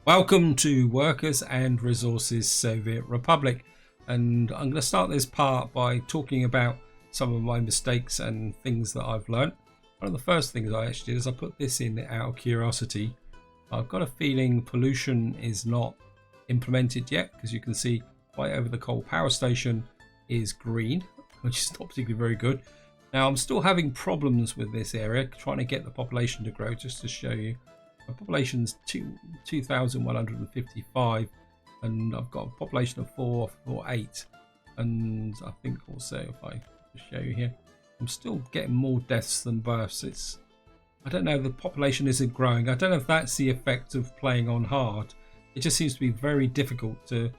Welcome to Workers and Resources Soviet Republic, and I'm going to start this part by talking about some of my mistakes and things that I've learned. One of the first things I actually did is I put this in out of curiosity. I've got a feeling pollution is not implemented yet, because you can see right over the coal power station is green, which is not particularly very good. Now I'm still having problems with this area, trying to get the population to grow. Just to show you, my population's 2,155, and I've got a population of 448. And I think also, if I show you here, I'm still getting more deaths than births. I don't know, the population isn't growing. I don't know if that's the effect of playing on hard. It just seems to be very difficult to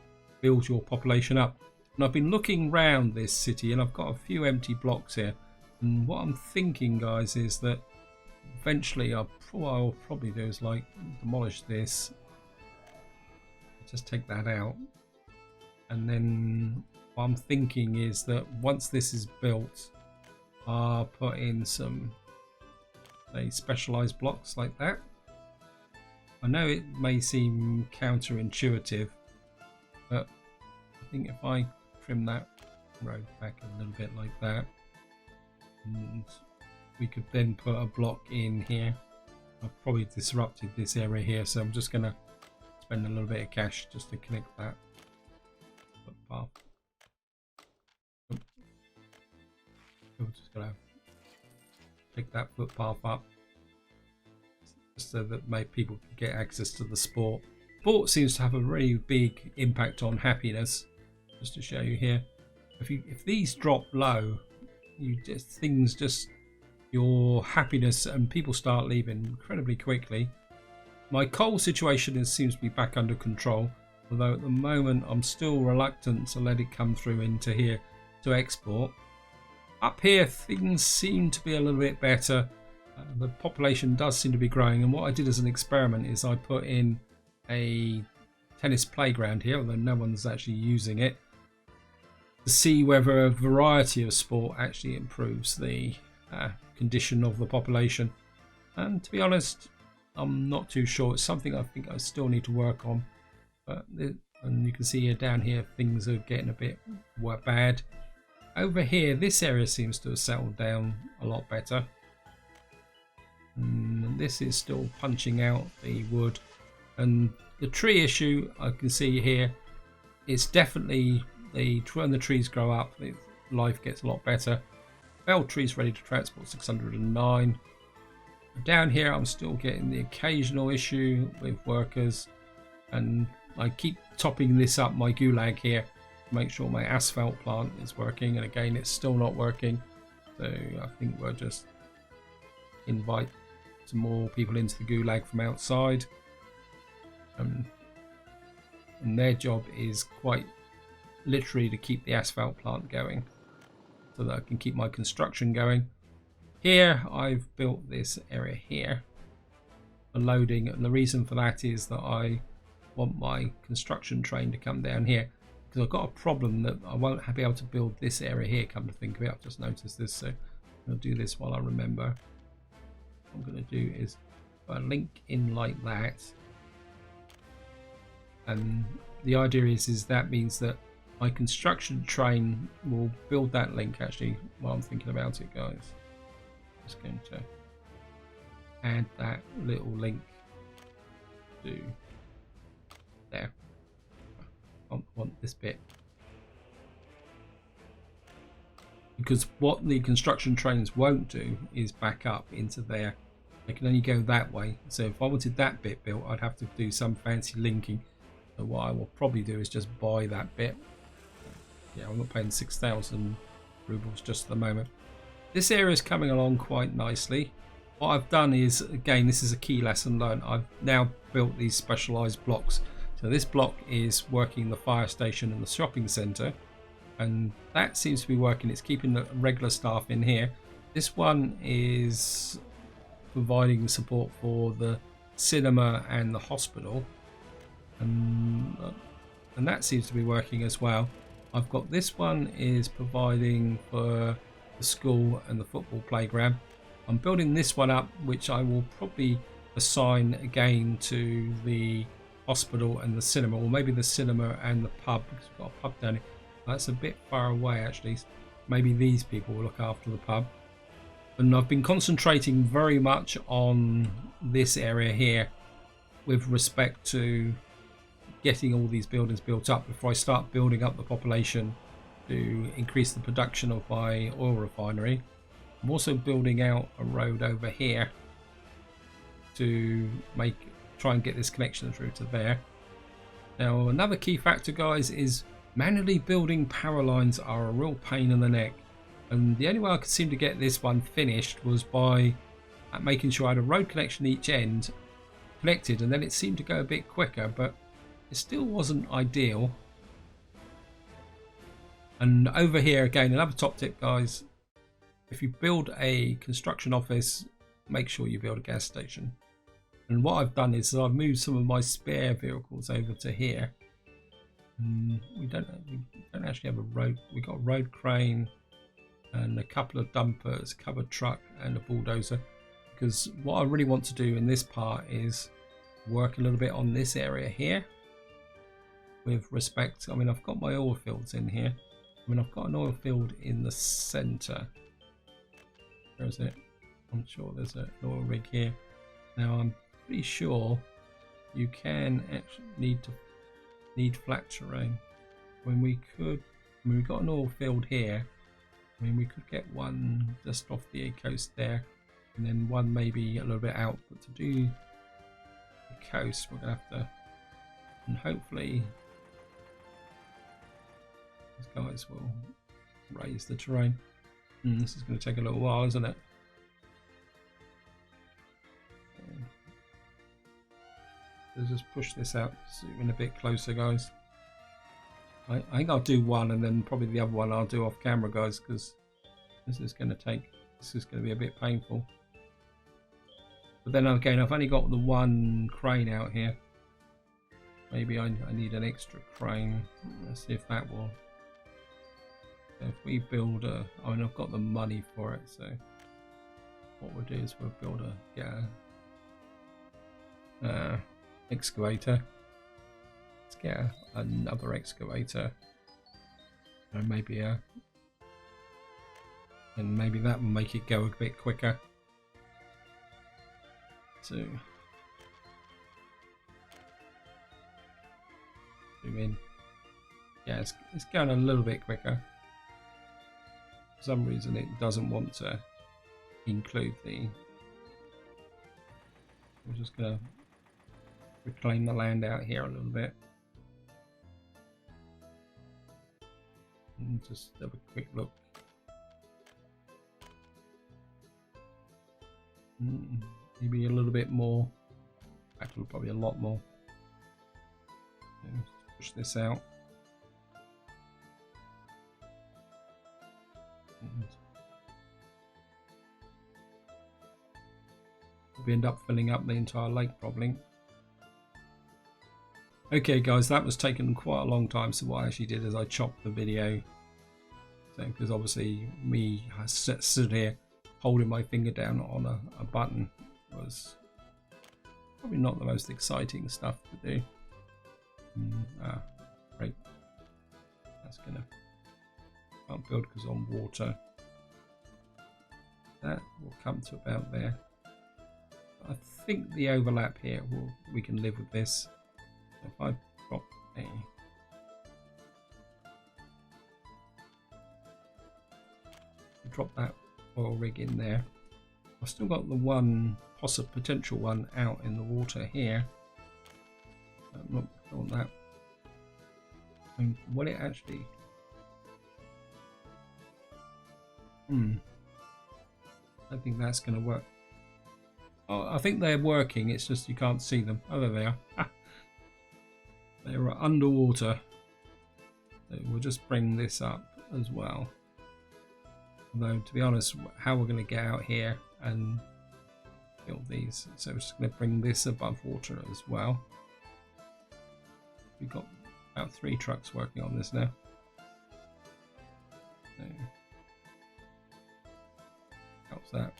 build your population up. And I've been looking around this city, and I've got a few empty blocks here. And what I'm thinking, guys, is that eventually what I'll probably do is like demolish this, just take that out, and then what I'm thinking is that once this is built, I'll put in some specialized blocks like that. I know it may seem counterintuitive, but I think if I trim that road back a little bit like that, and we could then put a block in here. I've probably disrupted this area here, so I'm just going to spend a little bit of cash just to connect that footpath. We're just going to pick that footpath up, just so that people can get access to the sport. Sport seems to have a really big impact on happiness. Just to show you here, if these drop low, your happiness and people start leaving incredibly quickly. My coal situation seems to be back under control, although at the moment I'm still reluctant to let it come through into here to export. Up here things seem to be a little bit better. The population does seem to be growing, and what I did as an experiment is I put in a tennis playground here, although no one's actually using it, to see whether a variety of sport actually improves the condition of the population. And to be honest, I'm not too sure. It's something I think I still need to work on. And you can see here, down here, things are getting a bit bad. Over here, this area seems to have settled down a lot better. And this is still punching out the wood. And the tree issue, I can see here, it's definitely when the trees grow up, life gets a lot better. Felled trees ready to transport 609. Down here I'm still getting the occasional issue with workers, and I keep topping this up, my gulag here, to make sure my asphalt plant is working, and again it's still not working. So I think we'll just invite some more people into the gulag from outside, and their job is quite literally to keep the asphalt plant going, so that I can keep my construction going. Here I've built this area here for loading, and the reason for that is that I want my construction train to come down here, because I've got a problem that I won't be able to build this area here, come to think of it. I've just noticed this, so I'm going to do this while I remember. What I'm going to do is put a link in like that, and the idea is that means that my construction train will build that link. Actually, while I'm thinking about it, guys, just going to add that little link to there. I want this bit, because what the construction trains won't do is back up into there. They can only go that way. So if I wanted that bit built, I'd have to do some fancy linking. So what I will probably do is just buy that bit. Yeah, I'm not paying 6,000 rubles just at the moment. This area is coming along quite nicely. What I've done is, again, this is a key lesson learned. I've now built these specialized blocks. So this block is working the fire station and the shopping center, and that seems to be working. It's keeping the regular staff in here. This one is providing support for the cinema and the hospital, and that seems to be working as well. I've got this one is providing for the school and the football playground. I'm building this one up, which I will probably assign again to the hospital and the cinema, or maybe the cinema and the pub, because we've got a pub down here. That's a bit far away actually. Maybe these people will look after the pub. And I've been concentrating very much on this area here with respect to getting all these buildings built up before I start building up the population to increase the production of my oil refinery. I'm also building out a road over here to try and get this connection through to there. Now another key factor, guys, is manually building power lines are a real pain in the neck, and the only way I could seem to get this one finished was by making sure I had a road connection each end connected, and then it seemed to go a bit quicker, but it still wasn't ideal. And over here again, another top tip, guys, if you build a construction office, make sure you build a gas station. And what I've done is I've moved some of my spare vehicles over to here. We don't actually have a road. We've got a road crane and a couple of dumpers, covered truck and a bulldozer. Because what I really want to do in this part is work a little bit on this area here. With respect, I mean, I've got my oil fields in here. I mean, I've got an oil field in the center. Where is it? I'm sure there's an oil rig here. Now I'm pretty sure you can actually need flat terrain. When we could, when we got an oil field here, I mean, we could get one just off the coast there, and then one maybe a little bit out. But to do the coast, we're gonna have to, and hopefully these guys will raise the terrain. This is going to take a little while, isn't it? Let's just push this out, zoom in a bit closer, guys. I think I'll do one, and then probably the other one I'll do off camera, guys, because this is going to be a bit painful. But then again, I've only got the one crane out here. Maybe I need an extra crane. Let's see if that will. So if we build a, I mean, I've got the money for it, so what we'll do is we'll build get a excavator. Let's get another excavator, and maybe that will make it go a bit quicker. So zoom in. Yeah, it's going a little bit quicker. For some reason it doesn't want to include the. We're just going to reclaim the land out here a little bit. And just have a quick look. Maybe a little bit more. Actually, probably a lot more. Let's push this out. We end up filling up the entire lake probably. Okay guys, that was taking quite a long time, so what I actually did is I chopped the video, so because obviously me stood here holding my finger down on a button was probably not the most exciting stuff to do. Great, that's gonna, can't build because on water. That will come to about there. I think the overlap here we can live with this. If I drop that oil rig in there, I've still got the one potential one out in the water here. I want that. And what it actually, I think that's going to work. Oh, I think they're working. It's just you can't see them. Oh, there they are. They are underwater. So we'll just bring this up as well. Although, to be honest, how we're going to get out here and build these. So we're just going to bring this above water as well. We've got about 3 trucks working on this now. So, helps that.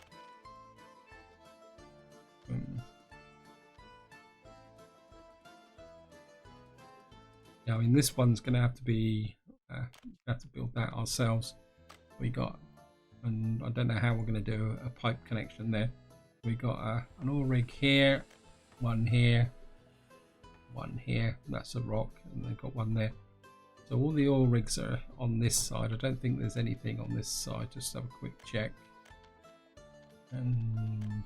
Now, I mean, this one's going to have to be, have to build that ourselves. We got, and I don't know how we're going to do a pipe connection there. We got an oil rig here, one here, one here. That's a rock, and they've got one there. So all the oil rigs are on this side. I don't think there's anything on this side. Just have a quick check. And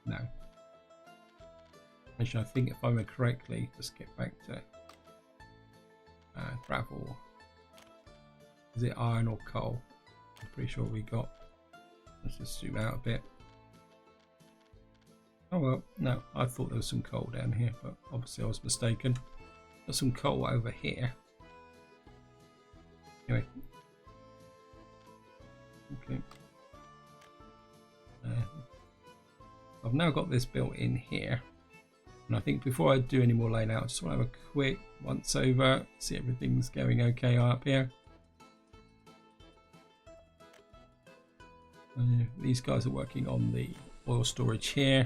no. Actually, I think if I remember correctly, just get back to gravel. Is it iron or coal? I'm pretty sure we got. Let's just zoom out a bit. Oh well, no, I thought there was some coal down here, but obviously I was mistaken. There's some coal over here. Anyway. Okay. I've now got this built in here. And I think before I do any more laying out, I just want to have a quick once over, see everything's going okay up here. These guys are working on the oil storage here.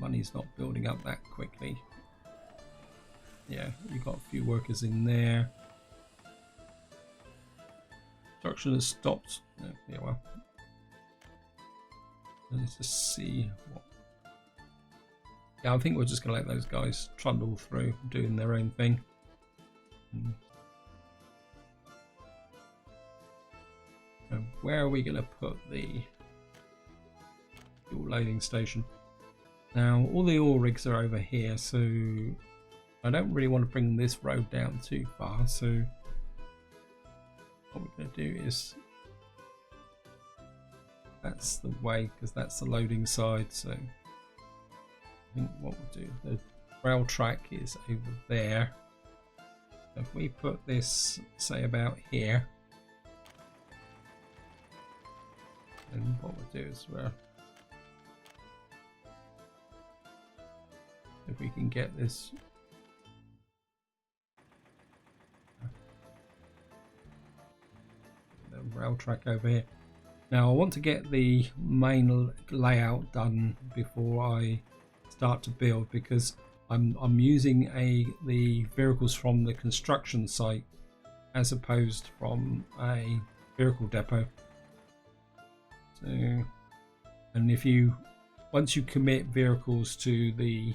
Money's not building up that quickly. Yeah, you've got a few workers in there. Construction has stopped. Yeah, well. Let's just see what. Yeah, I think we're just going to let those guys trundle through, doing their own thing. And where are we going to put the fuel loading station? Now, all the oil rigs are over here, so I don't really want to bring this road down too far. So what we're going to do is, that's the way, because that's the loading side. So I think what we'll do, the rail track is over there. So if we put this, say, about here, and what we'll do is if we can get this the rail track over here. Now I want to get the main layout done before I start to build, because I'm using the vehicles from the construction site as opposed from a vehicle depot. So, and if you once you commit vehicles to the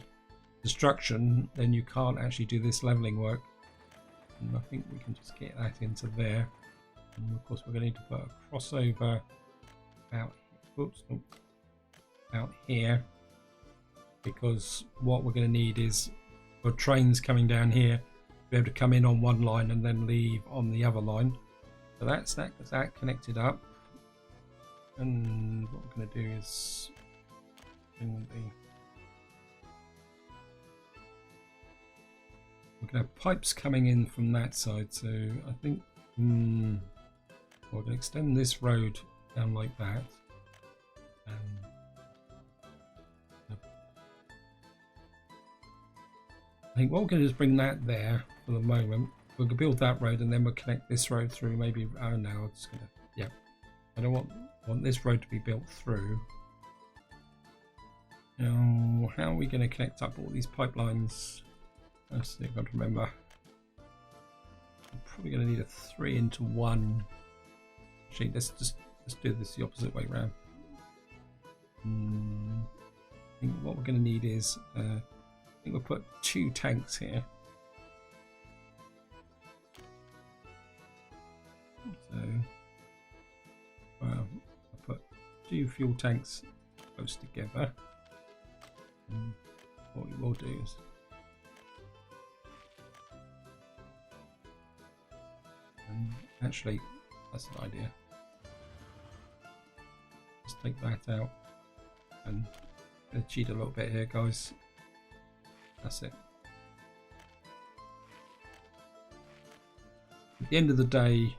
construction, then you can't actually do this leveling work. And I think we can just get that into there. And of course we're going to need to put a crossover out here, because what we're going to need is for trains coming down here to be able to come in on one line and then leave on the other line. So that's that connected up. And what we're going to do is bring we're going to have pipes coming in from that side. So I think we're going to extend this road down like that. I think what we're going to do is bring that there for the moment. We're going to build that road and then we'll connect this road through. Maybe, oh no, I'm just going to, yeah. I don't want this road to be built through. Now, how are we going to connect up all these pipelines? Let's see if I can remember. I'm probably going to need a 3-into-1. Actually, let's do this the opposite way around. I think what we're going to need is, I think we'll put 2 tanks here. So, I'll put 2 fuel tanks close together. And what we will do is actually, that's an idea. Just take that out and cheat a little bit here, guys. That's it. At the end of the day,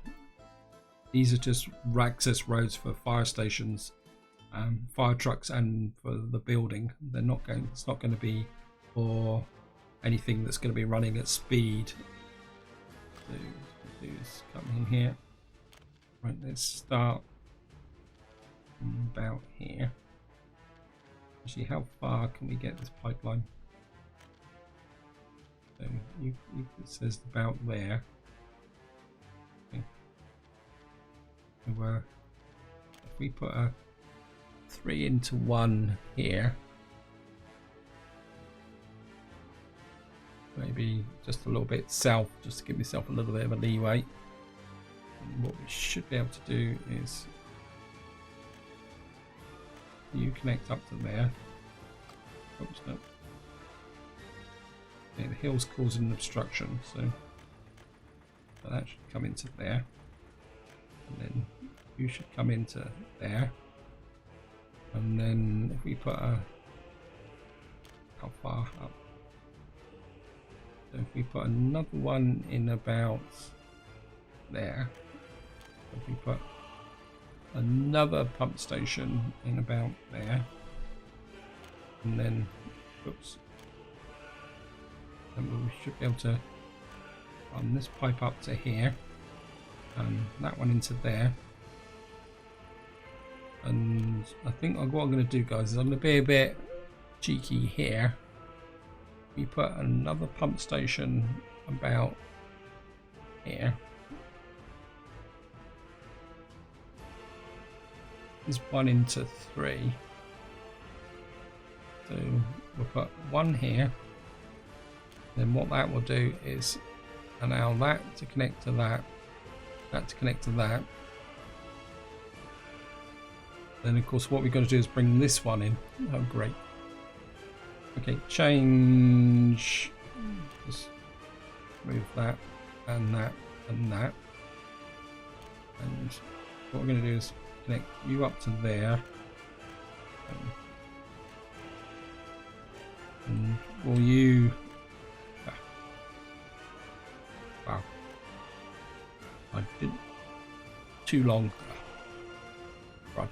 these are just access roads for fire stations, fire trucks, and for the building. They're not going. It's not going to be for anything that's going to be running at speed. So, do is come in here. Right, let's start about here. Actually, how far can we get this pipeline? So it says about there. Okay. So, if we put a 3 into 1 here, maybe just a little bit south, just to give myself a little bit of a leeway. And what we should be able to do is you connect up to there. Oops, no. Okay, the hill's causing an obstruction, so that should come into there, and then you should come into there, and then if we put a how far up? So if we put another one in about there, if we put another pump station in about there, and then oops, and we should be able to run this pipe up to here and that one into there. And I think what I'm going to do, guys, is I'm going to be a bit cheeky here. We put another pump station about here. There's 1 into 3. So we'll put 1 here. Then what that will do is allow that to connect to that, that to connect to that. Then of course what we're going to do is bring this one in. Oh great. Okay, change. Just move that and that and that. And what we're going to do is connect you up to there. And will you... Wow. I did too long. Right.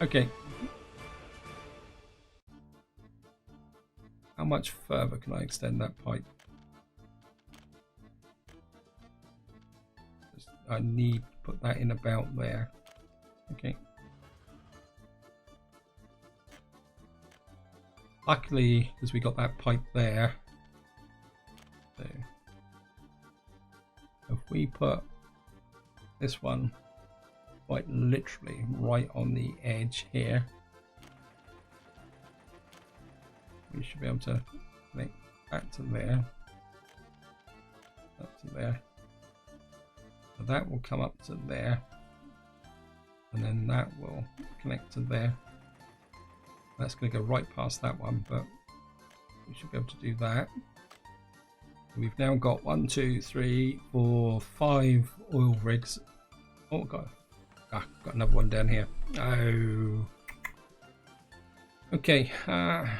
Okay. How much further can I extend that pipe? I need to put that in about there. Okay. Luckily, because we got that pipe there. So if we put this one quite literally right on the edge here, we should be able to connect that to there, that to there. So that will come up to there, and then that will connect to there. That's going to go right past that one, but we should be able to do that. We've now got 1, 2, 3, 4, 5 oil rigs. Oh god, got another one down here. Oh, okay. Forgot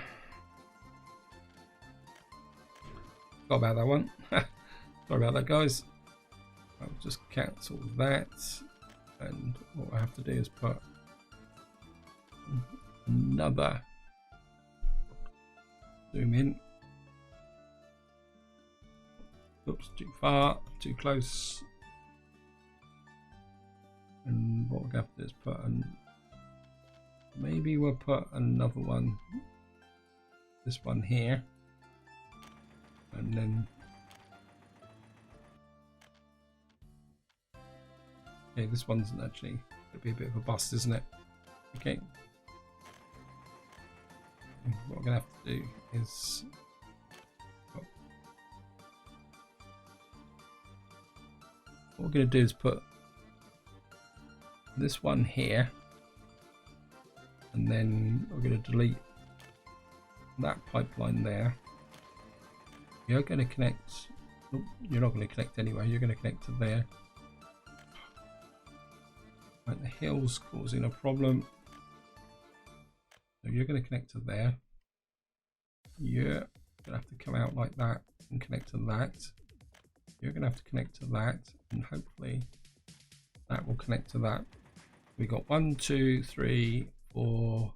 about that one. Sorry about that, guys. I'll just cancel that, and what I have to do is put another zoom in. Oops, too far, too close. And what we're going to have to do is put maybe we'll put another one, this one here, and then okay, this one's actually going to be a bit of a bust, isn't it? Okay. What we're going to have to do is what we're going to do is put this one here, and then we're going to delete that pipeline there. You're going to connect, oh, you're not going to connect anyway, you're going to connect to there. Right, the hill's causing a problem. So you're going to connect to there. You're going to have to come out like that and connect to that. You're going to have to connect to that, and hopefully that will connect to that. We got 1, 2, 3, 4,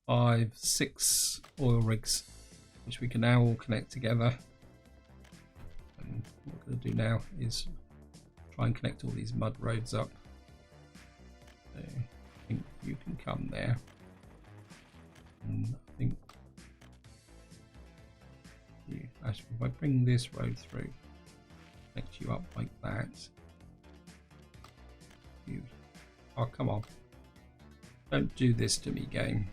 5, 6 oil rigs, which we can now all connect together. And what we're going to do now is try and connect all these mud roads up. So I think you can come there, and I think Actually, if I bring this road through, connect you up like that. You, oh come on! Don't do this to me, game.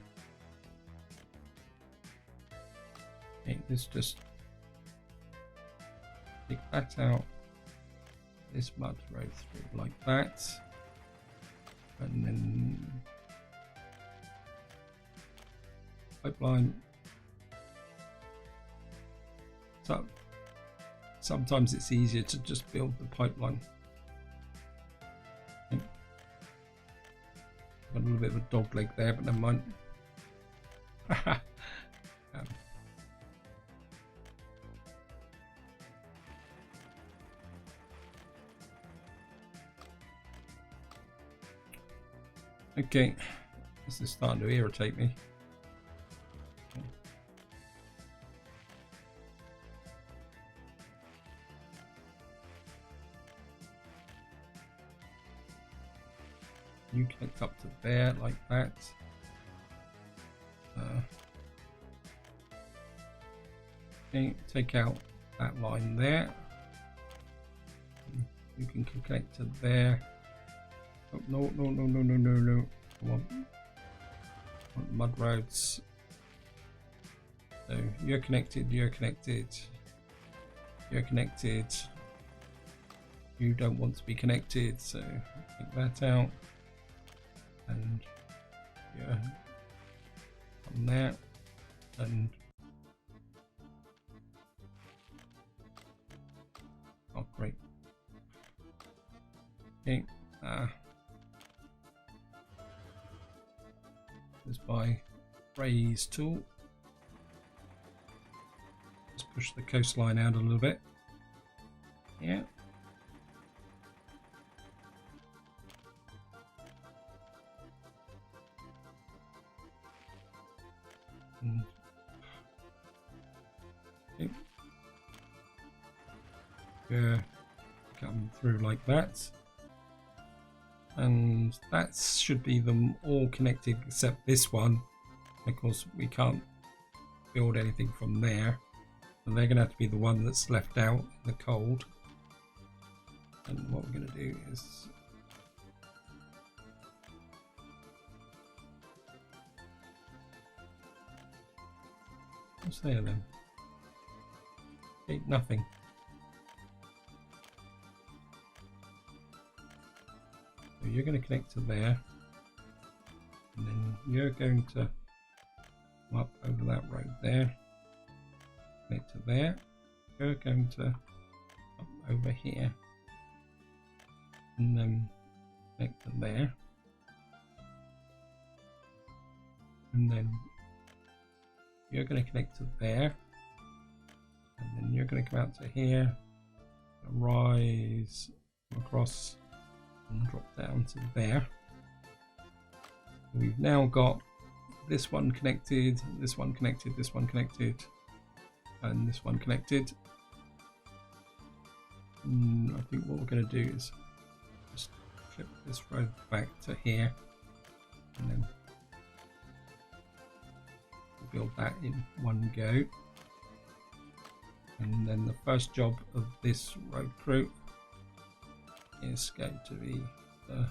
Okay, let's just take that out. This mud road through like that, and then pipeline. So sometimes it's easier to just build the pipeline. Got a little bit of a dog leg there, but never mind. Okay, this is starting to irritate me. You connect up to there like that. Okay, take out that line there. You can connect to there. Oh, no. Come on. Mud roads. So you're connected, you're connected. You're connected. You don't want to be connected, so take that out. And yeah, on there, and oh great. Okay, just by raise tool, just push the coastline out a little bit. Yeah. Okay. Yeah, come through like that, and that should be them all connected except this one. Of course, we can't build anything from there, and they're going to have to be the one that's left out in the cold. And what we're going to do is what's there then? Okay, nothing. So you're going to connect to there, and then you're going to come up over that road there, connect to there. You're going to up over here, and then connect to there, and then you're going to connect to there, and then you're going to come out to here, rise across and drop down to there. We've now got this one connected, this one connected, this one connected, and this one connected. I think what we're going to do is just flip this road back to here, and then build that in one go. And then the first job of this road crew is going to be build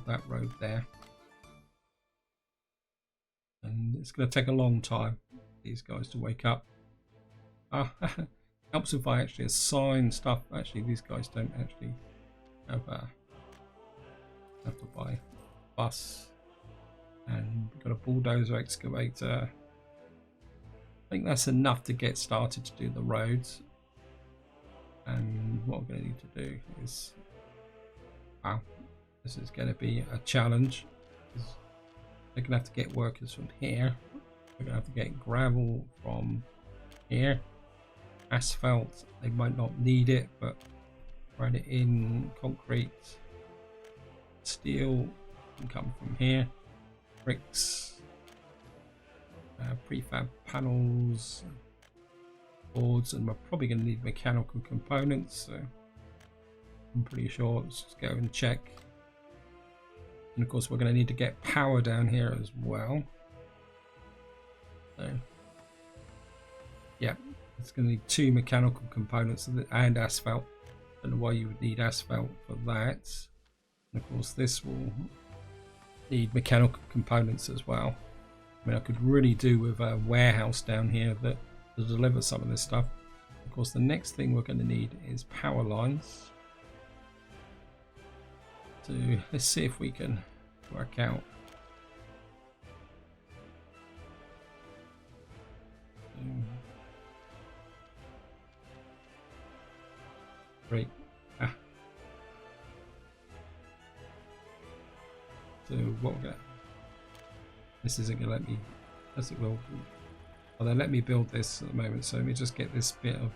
that road there, and it's going to take a long time for these guys to wake up. Helps if I actually assign stuff. Actually, these guys don't actually have to buy a bus. And we've got a bulldozer excavator. I think that's enough to get started to do the roads. And what we're going to need to do is, wow, this is going to be a challenge. They're going to have to get workers from here. We're going to have to get gravel from here. Asphalt, they might not need it, but write it in. Concrete, steel can come from here. Bricks, prefab panels, boards, and we're probably going to need mechanical components, so I'm pretty sure. Let's just go and check. And of course we're going to need to get power down here as well. So yeah, it's going to need 2 mechanical components and asphalt. I don't know why you would need asphalt for that. And of course this will need mechanical components as well. I mean, I could really do with a warehouse down here that to deliver some of this stuff. Of course, the next thing we're going to need is power lines. So let's see if we can work out. Great. So what we're going to... This isn't going to let me, as it will. Well, they let me build this at the moment, so let me just get this bit of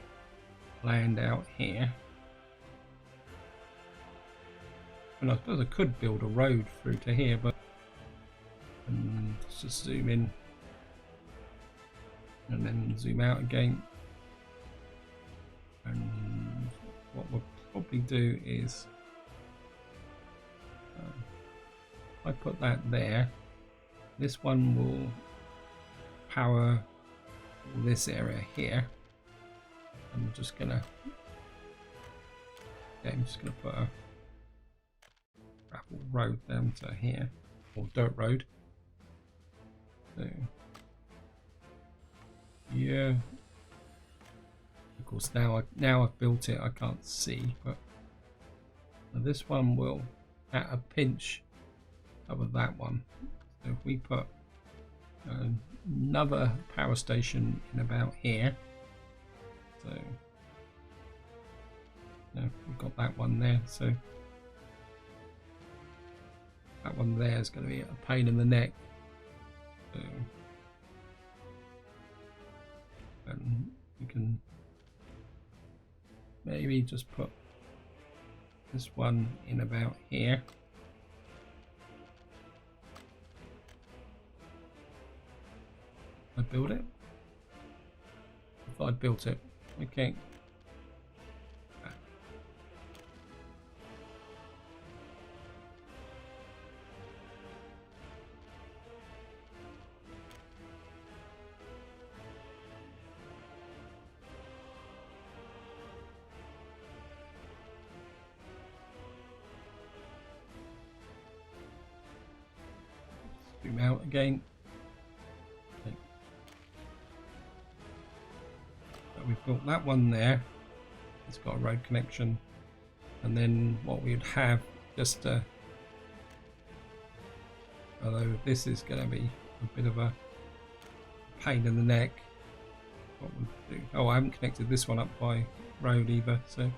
land out here. And I suppose I could build a road through to here, but let's just zoom in and then zoom out again. And what we'll probably do is I put that there. This one will power this area here. I'm just gonna put a gravel road down to here, or dirt road. So yeah, of course now I've built it, I can't see, but this one will at a pinch cover that one. So if we put another power station in about here, so we've got that one there, so that one there is going to be a pain in the neck. So, and we can maybe just put this one in about here. I build it? I thought I'd built it. Okay. Zoom out again. We've built that one there, it's got a road connection, and then what we'd have just although this is going to be a bit of a pain in the neck, what we'll do, oh I haven't connected this one up by road either, so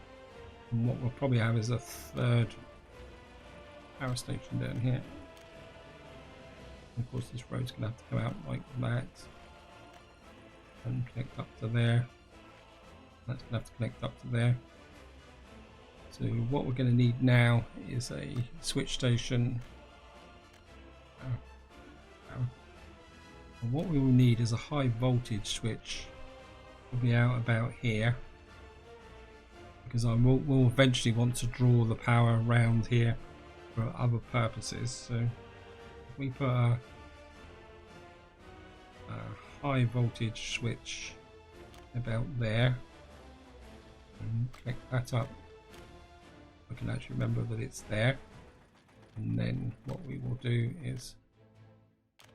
what we'll probably have is a third power station down here. And of course this road's going to have to come out like that and connect up to there. That's going to have to connect up to there. So what we're going to need now is a switch station. And what we will need is a high voltage switch. Probably out about here. Because I will eventually want to draw the power around here for other purposes. So if we put a high voltage switch about there, and connect that up, I can actually remember that it's there. And then what we will do is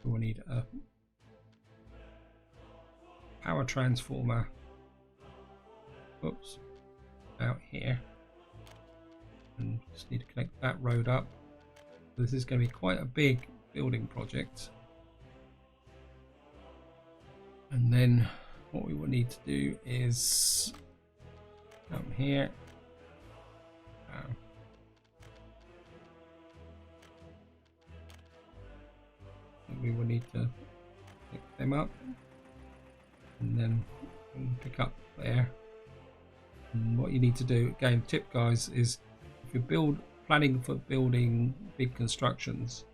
we will need a power transformer, oops, out here, and just need to connect that road up. This is going to be quite a big building project. And then what we will need to do is come here. We will need to pick them up, and then pick up there. And what you need to do, again, tip guys, is if you're planning for building big constructions,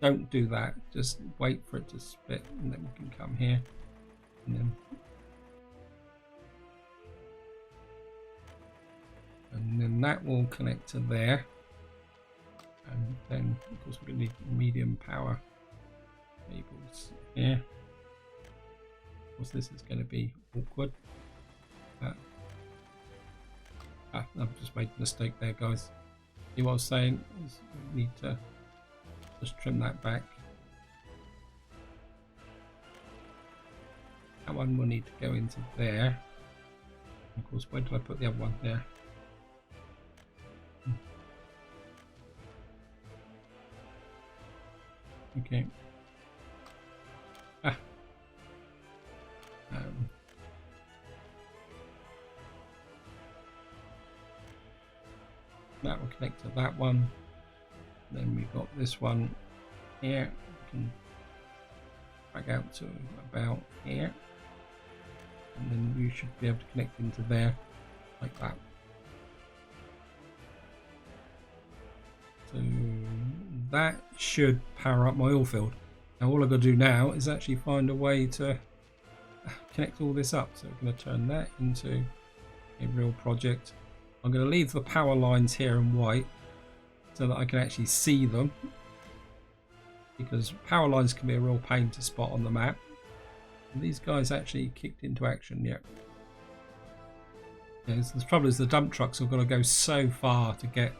don't do that. Just wait for it to split, and then we can come here, and then that will connect to there. And then of course we're going to need medium power cables here. course, this is going to be awkward. I've just made a mistake there, guys. See what I was saying? Is we need to just trim that back. That one will need to go into there. Of course, where did I put the other one? There. Okay. That will connect to that one. Then we've got this one here. We can back out to about here. And then you should be able to connect into there like that. So that should power up my oil field. Now all I've got to do now is actually find a way to connect all this up. So we're going to turn that into a real project. I'm going to leave the power lines here in white so that I can actually see them, because power lines can be a real pain to spot on the map. And these guys actually kicked into action yet. Yeah, the trouble is the dump trucks have got to go so far to get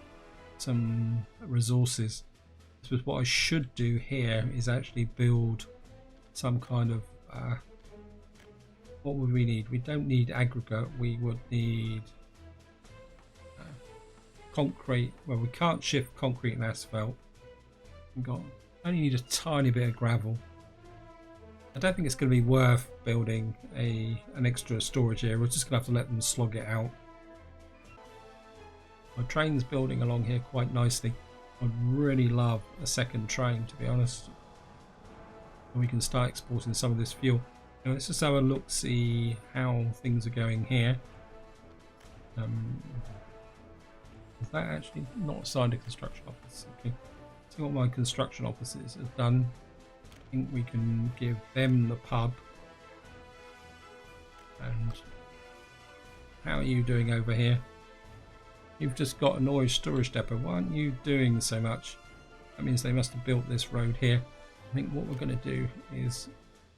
some resources. So what I should do here is actually build some kind of what would we need? We don't need aggregate. We would need concrete. Well, we can't shift concrete and asphalt. We've got only need a tiny bit of gravel. I don't think it's going to be worth building an extra storage area. We're just going to have to let them slog it out. My train's building along here quite nicely. I'd really love a second train, to be honest. And we can start exporting some of this fuel. Now let's just have a look, see how things are going here. Is that actually not assigned a construction office? Okay. See what my construction offices have done. I think we can give them the pub. And how are you doing over here? You've just got an oil storage depot. Why aren't you doing so much? That means they must have built this road here. I think what we're going to do is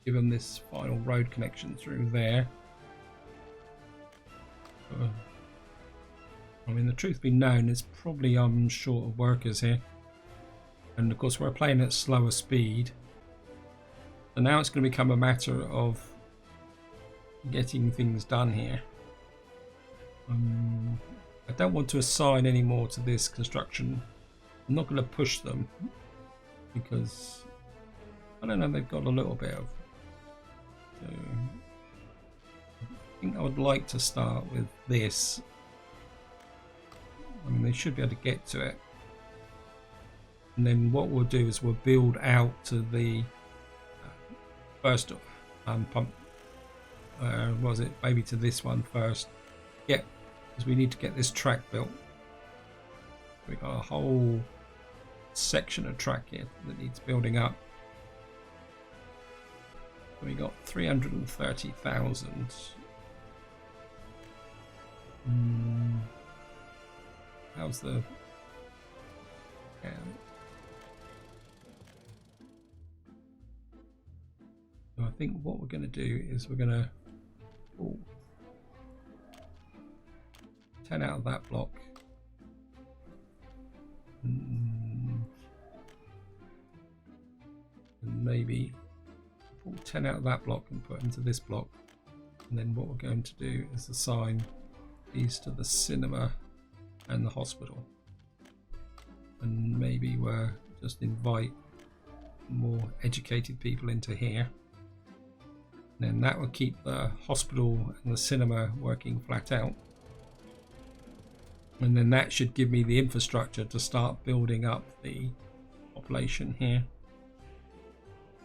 give them this final road connection through there. I mean, the truth be known, is probably I'm short of workers here. And of course we're playing at slower speed. So now it's going to become a matter of getting things done here. I don't want to assign any more to this construction. I'm not going to push them because I don't know, they've got a little bit of. So I think I would like to start with this. I mean, they should be able to get to it. And then what we'll do is we'll build out to the first pump. Was it maybe to this one first? Yeah, because we need to get this track built. We've got a whole section of track here that needs building up. We got 330,000. How's the? Yeah. So I think what we're going to do is we're going to 10 out of that block. And maybe pull 10 out of that block and put into this block. And then what we're going to do is assign these to the cinema and the hospital. And maybe we'll just invite more educated people into here. And then that will keep the hospital and the cinema working flat out. And then that should give me the infrastructure to start building up the population here.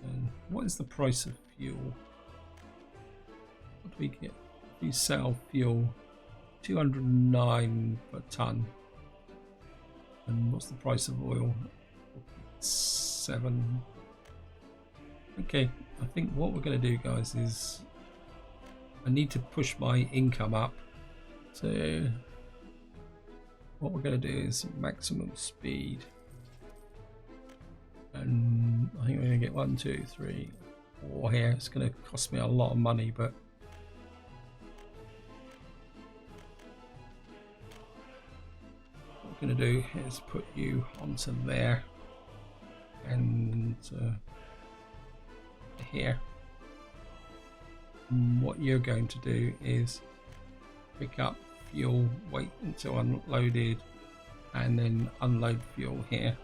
And what is the price of fuel? What do we get? We sell fuel 209 per ton. And what's the price of oil? 7. Okay, I think what we're going to do, guys, is I need to push my income up. So what we're going to do is maximum speed. And I think we're going to get 1, 2, 3, war here. It's going to cost me a lot of money, but what we're going to do is put you onto there and here. And what you're going to do is pick up fuel, wait until unloaded, and then unload fuel here.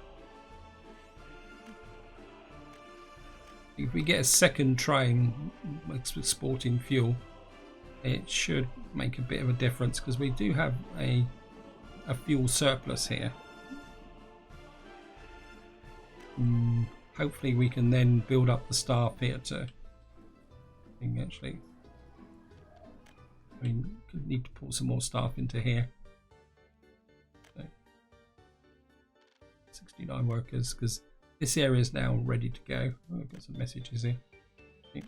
If we get a second train exporting fuel, it should make a bit of a difference, because we do have a fuel surplus here. Hopefully we can then build up the staff here to actually, I mean, need to pull some more staff into here. So, 69 workers, because this area is now ready to go. Oh, I've got some messages here. Okay.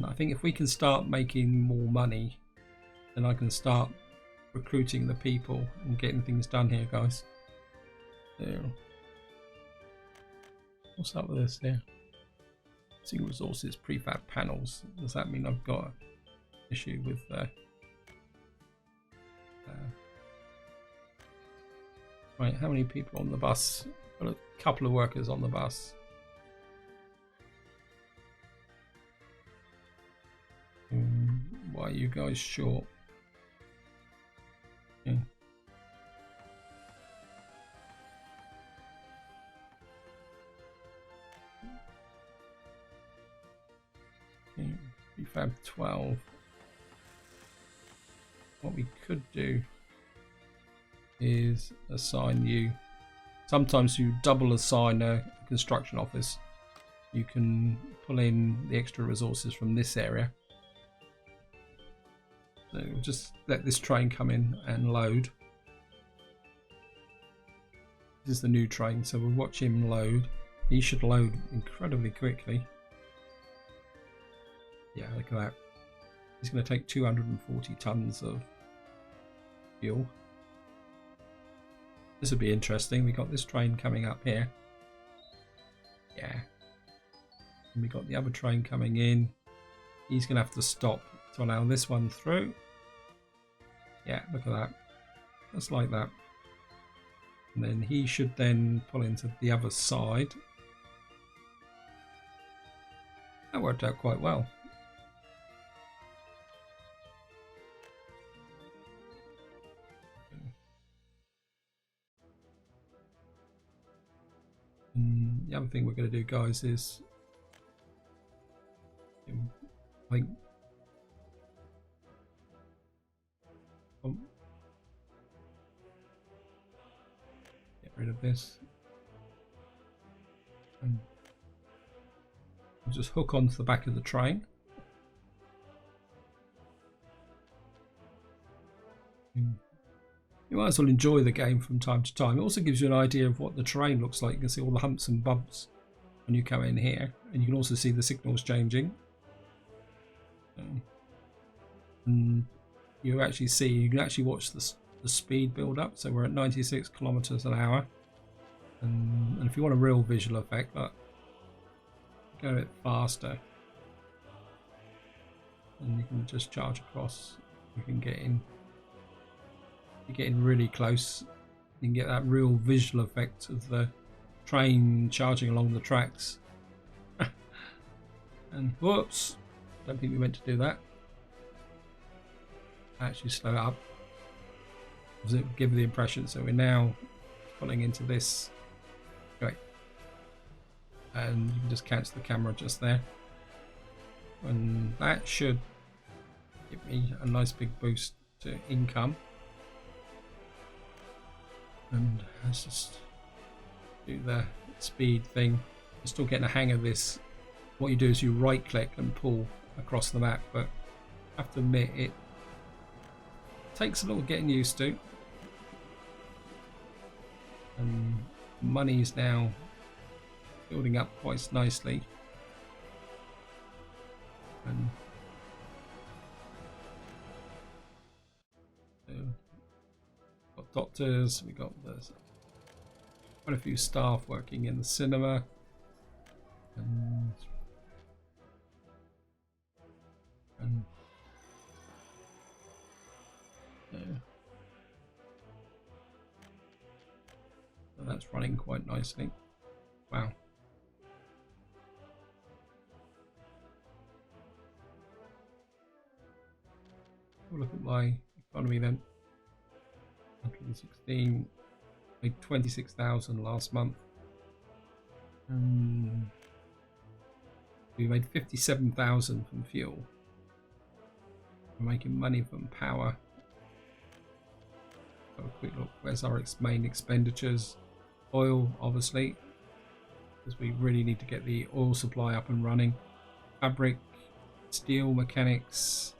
I think if we can start making more money, then I can start recruiting the people and getting things done here, guys. So, what's up with this here? Single resources, prefab panels. Does that mean I've got an issue with right, how many people on the bus? Got a couple of workers on the bus. Why are you guys short? Okay. Prefab 12. What we could do is assign you. Sometimes you double assign a construction office. You can pull in the extra resources from this area. So we'll just let this train come in and load. This is the new train, so we'll watch him load. He should load incredibly quickly. Yeah, look at that. He's going to take 240 tons of fuel. This will be interesting. We got this train coming up here. Yeah. And we got the other train coming in. He's going to have to stop to allow this one through. Yeah, look at that. Just like that. And then he should then pull into the other side. That worked out quite well. And the other thing we're going to do, guys, is I think get rid of this and we'll just hook onto the back of the train. You might as well enjoy the game from time to time. It also gives you an idea of what the terrain looks like. You can see all the humps and bumps when you come in here, and you can also see the signals changing. And you can actually watch the speed build up. So we're at 96 kilometers an hour, and if you want a real visual effect, go a bit faster, and you can just charge across. You can get in. You're getting really close. You can get that real visual effect of the train charging along the tracks. And whoops, don't think we meant to do that. Actually slow it up. Does it give the impression? So we're now pulling into this. Great. And you can just cancel the camera just there. And that should give me a nice big boost to income. And let's just do the speed thing. I'm still getting a hang of this. What you do is you right click and pull across the map, but I have to admit it takes a little getting used to. And money's now building up quite nicely. And doctors, we got the quite a few staff working in the cinema. And yeah. So that's running quite nicely. Wow. Have a look at my economy then. 116, made 26,000 last month. We made 57,000 from fuel. We're making money from power. Have a quick look. Where's our main expenditures? Oil, obviously, because we really need to get the oil supply up and running. Fabric, steel, mechanics.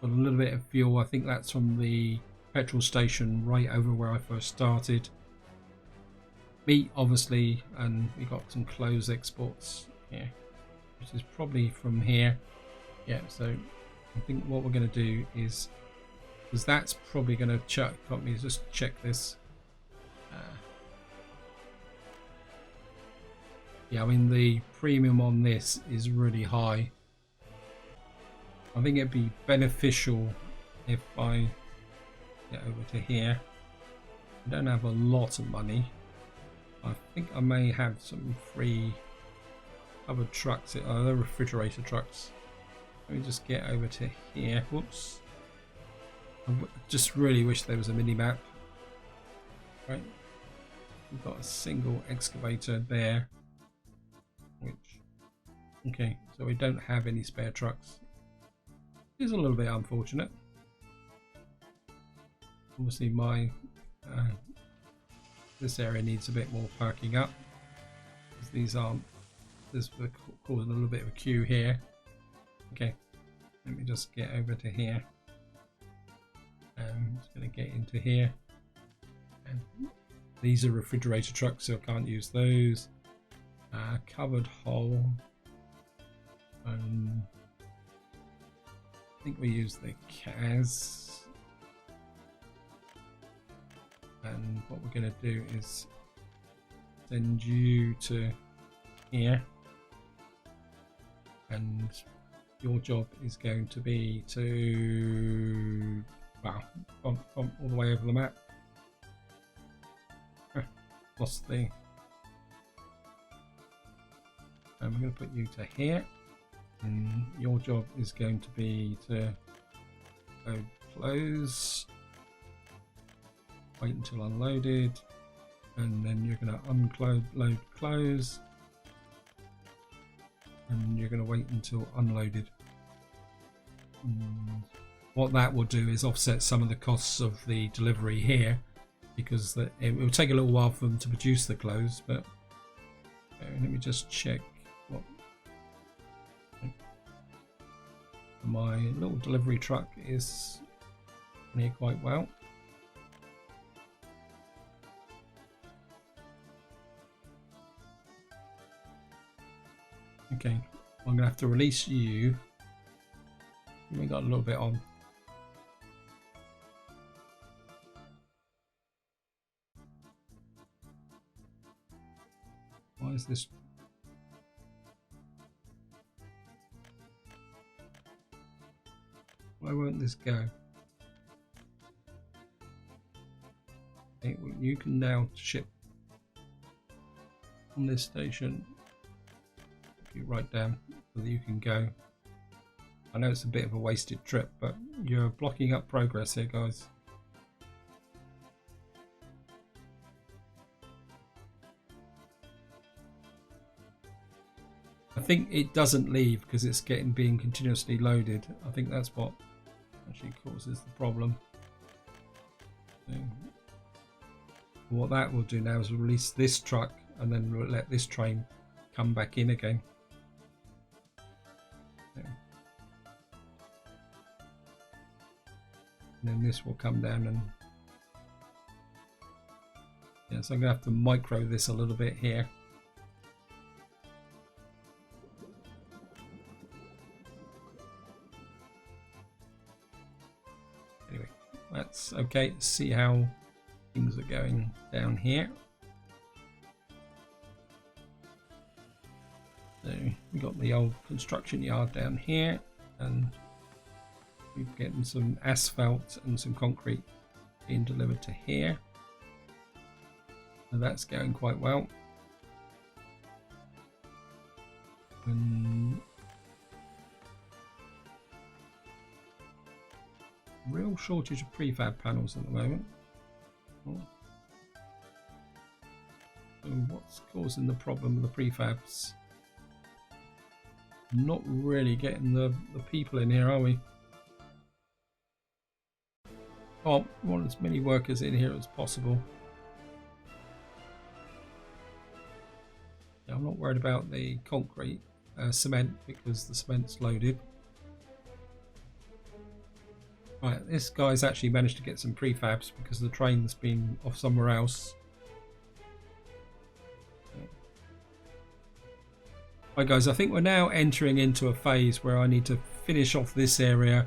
Got a little bit of fuel. I think that's from the petrol station right over where I first started. Meat, obviously, and we got some clothes exports here, which is probably from here. Yeah, so I think what we're going to do is, because that's probably going to check. Let me just check this. Yeah, I mean the premium on this is really high. I think it'd be beneficial if I get over to here. I don't have a lot of money. I think I may have some free covered trucks. Oh, they're refrigerator trucks. Let me just get over to here. Whoops. I just really wish there was a mini map. Right. We've got a single excavator there. Which, okay, so we don't have any spare trucks. It's a little bit unfortunate. Obviously my this area needs a bit more parking up, because these aren't, this is causing a little bit of a queue here. Okay, let me just get over to here. I'm just going to get into here, and these are refrigerator trucks, so I can't use those. Covered hull. I think we use the CAS. And what we're going to do is send you to here. And your job is going to be to, wow, all the way over the map. Lost the. And we're going to put you to here, and your job is going to be to load close, wait until unloaded, and then you're going to load close, and you're going to wait until unloaded. And what that will do is offset some of the costs of the delivery here, because it will take a little while for them to produce the clothes. But let me just check. My little delivery truck is here quite well. Okay, I'm gonna have to release you. We got a little bit on. Why is this? Why won't this go? Okay, well, you can now ship on this station. You write down so that you can go. I know it's a bit of a wasted trip, but you're blocking up progress here, guys. I think it doesn't leave because it's being continuously loaded. I think that's what actually causes the problem. So what that will do now is release this truck and then let this train come back in again. And then this will come down, and yeah, so I'm gonna have to micro this a little bit here. Anyway, that's okay. Let's see how things are going down here. So we've got the old construction yard down here, and we're getting some asphalt and some concrete being delivered to here. So that's going quite well. And real shortage of prefab panels at the moment. Oh. So what's causing the problem with the prefabs? Not really getting the people in here, are we? Oh, we want as many workers in here as possible. Yeah, I'm not worried about the concrete cement because the cement's loaded. Right, this guy's actually managed to get some prefabs because the train's been off somewhere else. Right guys, I think we're now entering into a phase where I need to finish off this area,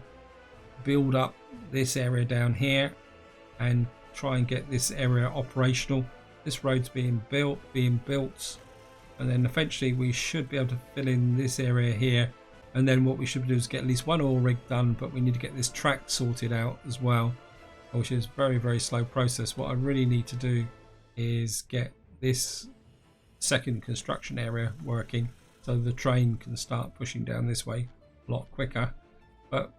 build up this area down here, and try and get this area operational. This road's being built, and then eventually we should be able to fill in this area here. And then what we should do is get at least one oil rig done, but we need to get this track sorted out as well, which is a very, very slow process. What I really need to do is get this second construction area working so the train can start pushing down this way a lot quicker. But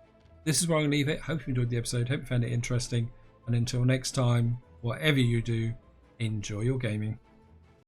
this is where I'm going to leave it. Hope you enjoyed the episode. Hope you found it interesting. And until next time, whatever you do, enjoy your gaming.